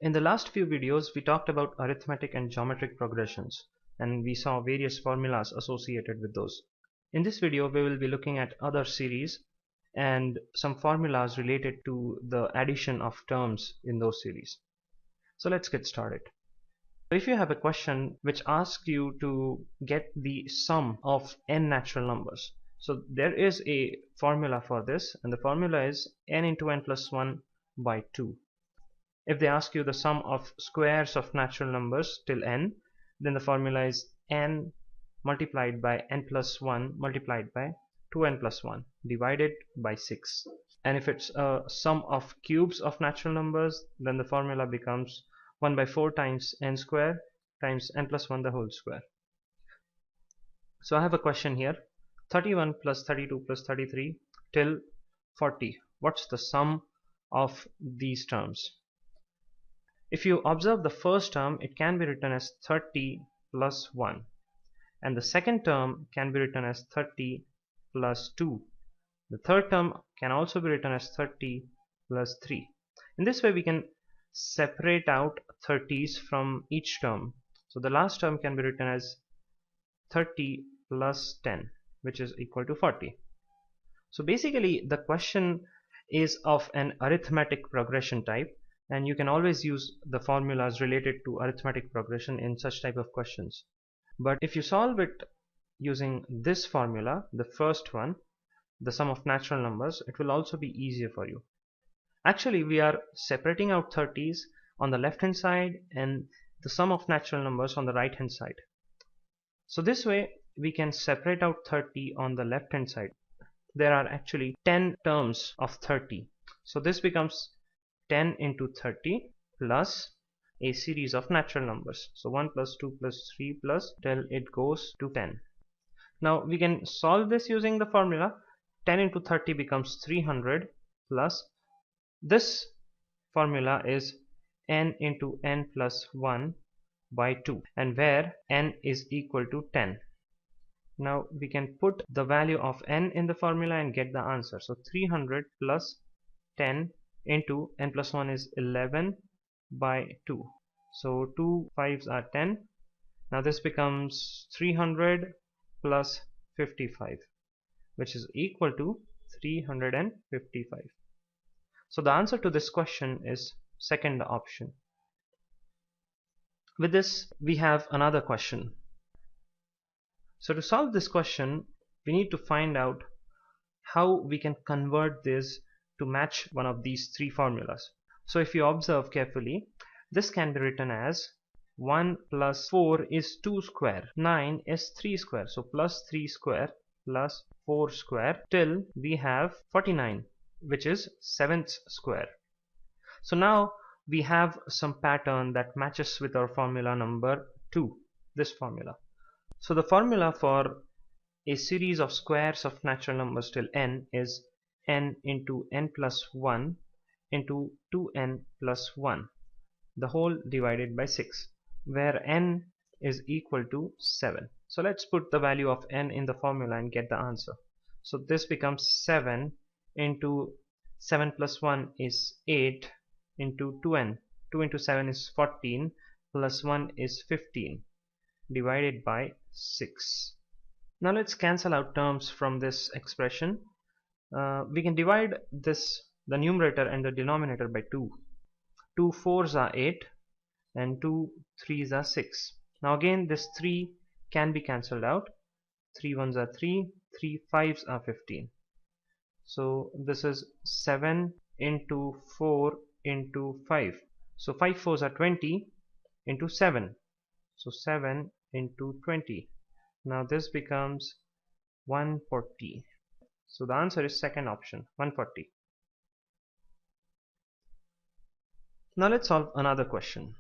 In the last few videos, we talked about arithmetic and geometric progressions, and we saw various formulas associated with those. In this video, we will be looking at other series and some formulas related to the addition of terms in those series. So let's get started. If you have a question which asks you to get the sum of n natural numbers, so there is a formula for this, and the formula is n into n plus 1 by 2. If they ask you the sum of squares of natural numbers till n, then the formula is n multiplied by n plus 1 multiplied by 2n plus 1 divided by 6. And if it's a sum of cubes of natural numbers, then the formula becomes 1 by 4 times n square times n plus 1 the whole square. So I have a question here: 31 plus 32 plus 33 till 40. What's the sum of these terms? If you observe the first term, it can be written as 30 plus 1, and the second term can be written as 30 plus 2. The third term can also be written as 30 plus 3. In this way we can separate out 30s from each term. So the last term can be written as 30 plus 10, which is equal to 40. So basically the question is of an arithmetic progression type, and you can always use the formulas related to arithmetic progression in such type of questions. But if you solve it using this formula, the first one, the sum of natural numbers, it will also be easier for you. Actually, we are separating out 30s on the left hand side and the sum of natural numbers on the right hand side. So this way we can separate out 30 on the left hand side. There are actually 10 terms of 30. So this becomes 10 into 30 plus a series of natural numbers. So 1 plus 2 plus 3 plus till it goes to 10. Now we can solve this using the formula. 10 into 30 becomes 300 plus this formula is n into n plus 1 by 2, and where n is equal to 10. Now we can put the value of n in the formula and get the answer. So 300 plus 10 into n plus 1 is 11 by 2. So 2 5s are 10. Now this becomes 300 plus 55, which is equal to 355. So the answer to this question is second option. With this, we have another question. So to solve this question, we need to find out how we can convert this to match one of these three formulas. So if you observe carefully, this can be written as 1 plus 4 is 2 square, 9 is 3 square, so plus 3 square plus 4 square till we have 49, which is 7th square. So now we have some pattern that matches with our formula number 2, this formula. So the formula for a series of squares of natural numbers till n is n into n plus 1 into 2n plus 1, the whole divided by 6, where n is equal to 7. So let's put the value of n in the formula and get the answer. So this becomes 7 into 7 plus 1 is 8 into 2n. 2 into 7 is 14 plus 1 is 15 divided by 6. Now let's cancel out terms from this expression. We can divide this, the numerator and the denominator, by 2. 2 4s are 8 and 2 3s are 6. Now again this 3 can be cancelled out. 3 1s are 3, 3 5s are 15. So this is 7 into 4 into 5. So 5 4s are 20 into 7. So 7 into 20. Now this becomes 140. So the answer is second option, 140. Now let's solve another question.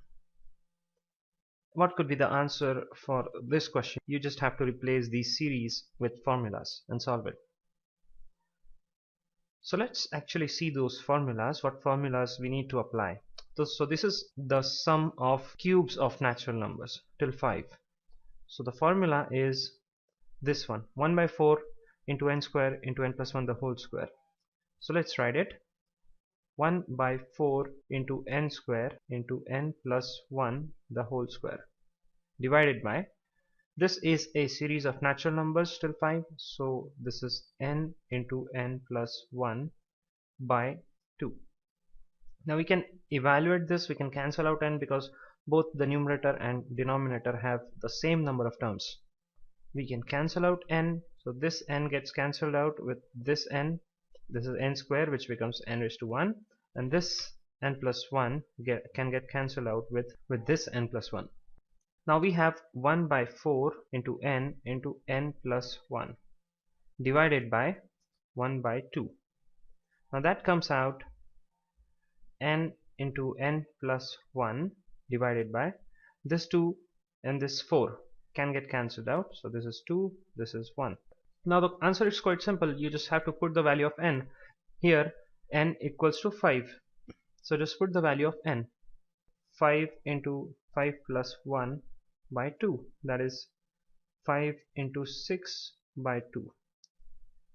What could be the answer for this question? You just have to replace these series with formulas and solve it. So let's actually see those formulas, what formulas we need to apply. So this is the sum of cubes of natural numbers till 5. So the formula is this one, 1 by 4 into n square into n plus 1 the whole square. So let's write it. 1 by 4 into n square into n plus 1 the whole square divided by, this is a series of natural numbers till 5, so this is n into n plus 1 by 2. Now we can evaluate this, we can cancel out n because both the numerator and denominator have the same number of terms. We can cancel out n, so this n gets cancelled out with this n. This is n square, which becomes n raised to 1, and this n plus 1 can get cancelled out with this n plus 1. Now we have 1 by 4 into n plus 1 divided by 1 by 2. Now that comes out n into n plus 1 divided by this 2 and this 4 can get cancelled out, so this is 2, this is 1. Now the answer is quite simple, you just have to put the value of n. Here n equals to 5, so just put the value of n. 5 into 5 plus 1 by 2, that is 5 into 6 by 2,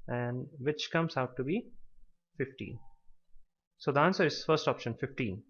and which comes out to be 15. So the answer is first option, 15.